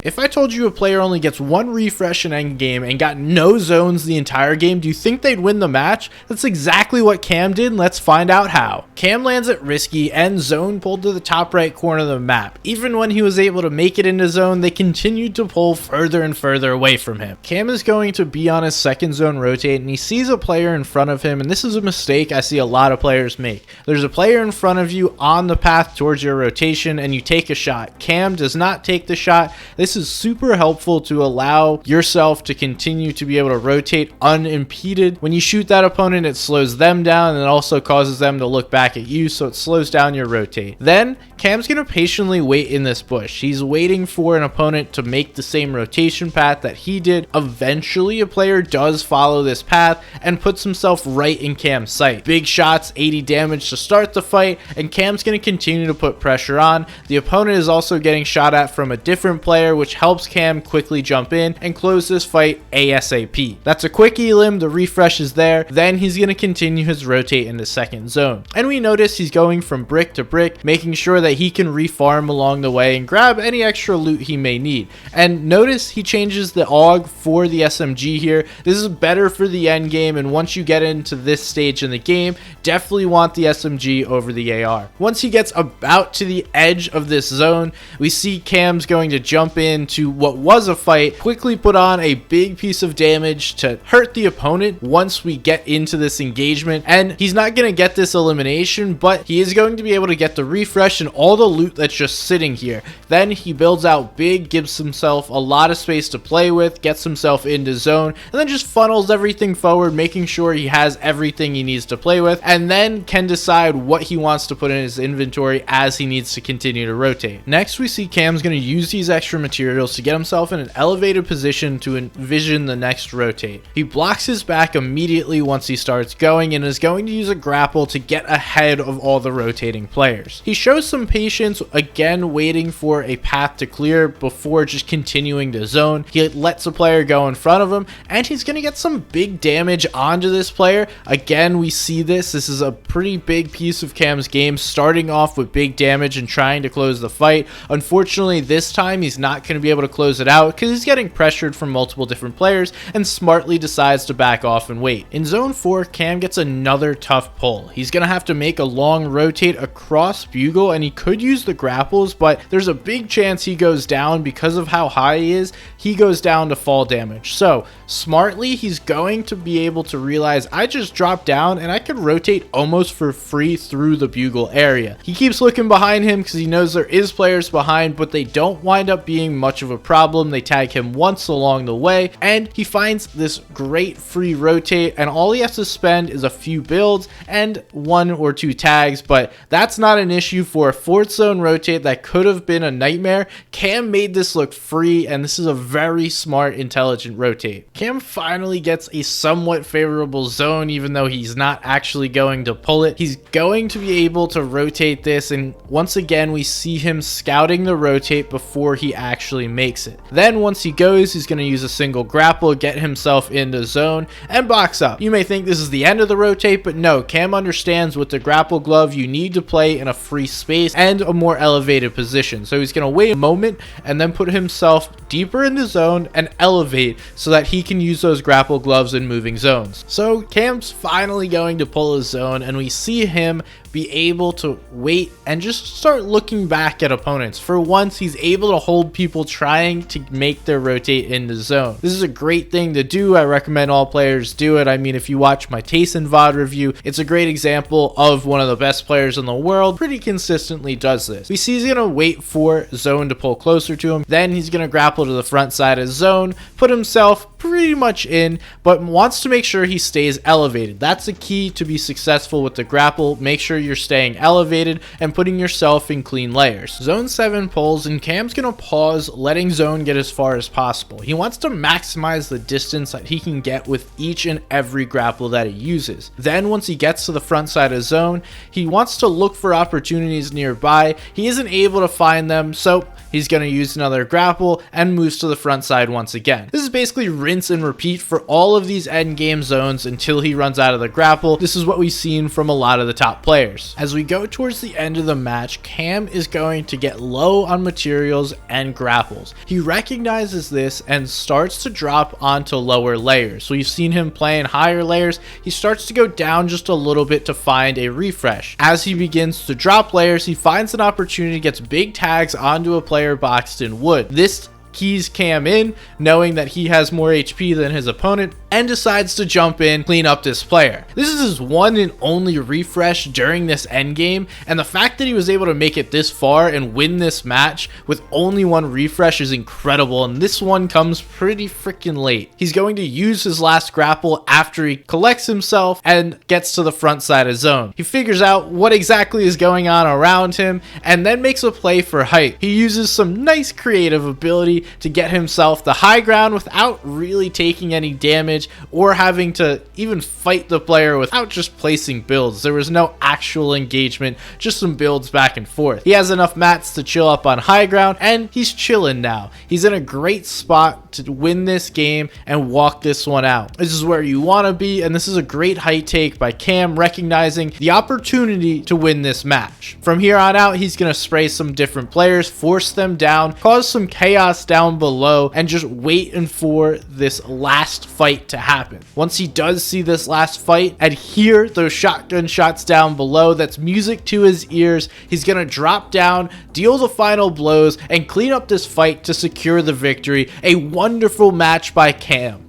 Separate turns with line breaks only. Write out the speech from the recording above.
If I told you a player only gets one refresh in endgame and got no zones the entire game, do you think they'd win the match? That's exactly what Cam did, and let's find out how. Cam lands at risky and zone pulled to the top right corner of the map. Even when he was able to make it into zone, they continued to pull further and further away from him. Cam is going to be on his second zone rotate, and he sees a player in front of him, and this is a mistake I see a lot of players make. There's a player in front of you on the path towards your rotation, and you take a shot. Cam does not take the shot. This is super helpful to allow yourself to continue to be able to rotate unimpeded. When you shoot that opponent, it slows them down and it also causes them to look back at you, so it slows down your rotate. Then Cam's going to patiently wait in this bush. He's waiting for an opponent to make the same rotation path that he did. Eventually, a player does follow this path and puts himself right in Cam's sight. Big shots, 80 damage to start the fight, and Cam's going to continue to put pressure on. The opponent is also getting shot at from a different player, which helps Cam quickly jump in and close this fight ASAP. That's a quick elim, the refresh is there, then he's going to continue his rotate into second zone. And we notice he's going from brick to brick, making sure that he can refarm along the way and grab any extra loot he may need. And notice he changes the AUG for the SMG here. This is better for the end game, and once you get into this stage in the game, definitely want the SMG over the AR. Once he gets about to the edge of this zone, we see Cam's going to jump into what was a fight, quickly put on a big piece of damage to hurt the opponent once we get into this engagement, and he's not going to get this elimination, but he is going to be able to get the refresh and all the loot that's just sitting here. Then he builds out big, gives himself a lot of space to play with, gets himself into zone, and then just funnels everything forward, making sure he has everything he needs to play with, and then can decide what he wants to put in his inventory as he needs to continue to rotate. Next, we see Cam's going to use these extra materials to get himself in an elevated position to envision the next rotate. He blocks his back immediately once he starts going and is going to use a grapple to get ahead of all the rotating players. He shows some patience, again waiting for a path to clear before just continuing to zone. He lets a player go in front of him, and he's going to get some big damage onto this player. Again, we see this is a pretty big piece of Cam's game, starting off with big damage and trying to close the fight. Unfortunately, this time he's not going to be able to close it out because he's getting pressured from multiple different players and smartly decides to back off and wait. In zone 4, Cam gets another tough pull. He's going to have to make a long rotate across Bugle, and he could use the grapples, but there's a big chance he goes down because of how high he is. He goes down to fall damage. So smartly, he's going to be able to realize I just dropped down and I can rotate almost for free through the Bugle area. He keeps looking behind him because he knows there is players behind, but they don't wind up being much of a problem. They tag him once along the way, and he finds this great free rotate, and all he has to spend is a few builds and 1 or 2 tags, but that's not an issue for a fourth zone rotate that could have been a nightmare. Cam made this look free, and this is a very smart, intelligent rotate. Cam finally gets a somewhat favorable zone, even though he's not actually going to pull it. He's going to be able to rotate this, and once again we see him scouting the rotate before he actually makes it. Then once he goes, he's going to use a single grapple, get himself into zone, and box up. You may think this is the end of the rotate, but no, Cam understands with the grapple glove you need to play in a free space and a more elevated position. So he's going to wait a moment and then put himself deeper in the zone and elevate so that he can use those grapple gloves in moving zones. So Cam's finally going to pull his zone, and we see him be able to wait and just start looking back at opponents. For once, he's able to hold people trying to make their rotate into zone. This is a great thing to do. I recommend all players do it. I mean, if you watch my TNA Vod review, it's a great example of one of the best players in the world. Pretty consistently does this. We see he's going to wait for zone to pull closer to him. Then he's going to grapple to the front side of zone, put himself pretty much in, but wants to make sure he stays elevated. That's the key to be successful with the grapple. Make sure you're staying elevated and putting yourself in clean layers. Zone 7 pulls, and Cam's gonna pause, letting zone get as far as possible. He wants to maximize the distance that he can get with each and every grapple that he uses. Then once he gets to the front side of zone, he wants to look for opportunities nearby. He isn't able to find them, so he's going to use another grapple and moves to the front side once again. This is basically rinse and repeat for all of these end game zones until he runs out of the grapple. This is what we've seen from a lot of the top players. As we go towards the end of the match, Cam is going to get low on materials and grapples. He recognizes this and starts to drop onto lower layers. So you've seen him playing higher layers. He starts to go down just a little bit to find a refresh. As he begins to drop layers, he finds an opportunity, gets big tags onto a player boxed in wood. This keys Cam in, knowing that he has more HP than his opponent, and decides to jump in, clean up this player. This is his one and only refresh during this endgame, and the fact that he was able to make it this far and win this match with only one refresh is incredible, and this one comes pretty freaking late. He's going to use his last grapple after he collects himself and gets to the front side of zone. He figures out what exactly is going on around him and then makes a play for height. He uses some nice creative ability to get himself the high ground without really taking any damage or having to even fight the player without just placing builds. There was no actual engagement, just some builds back and forth. He has enough mats to chill up on high ground, and he's chilling now. He's in a great spot to win this game and walk this one out. This is where you want to be, and this is a great height take by Cam, recognizing the opportunity to win this match. From here on out, he's going to spray some different players, force them down, cause some chaos down below, and just waiting for this last fight to happen. Once he does see this last fight and hear those shotgun shots down below, that's music to his ears. He's gonna drop down, deal the final blows, and clean up this fight to secure the victory. A wonderful match by Cam.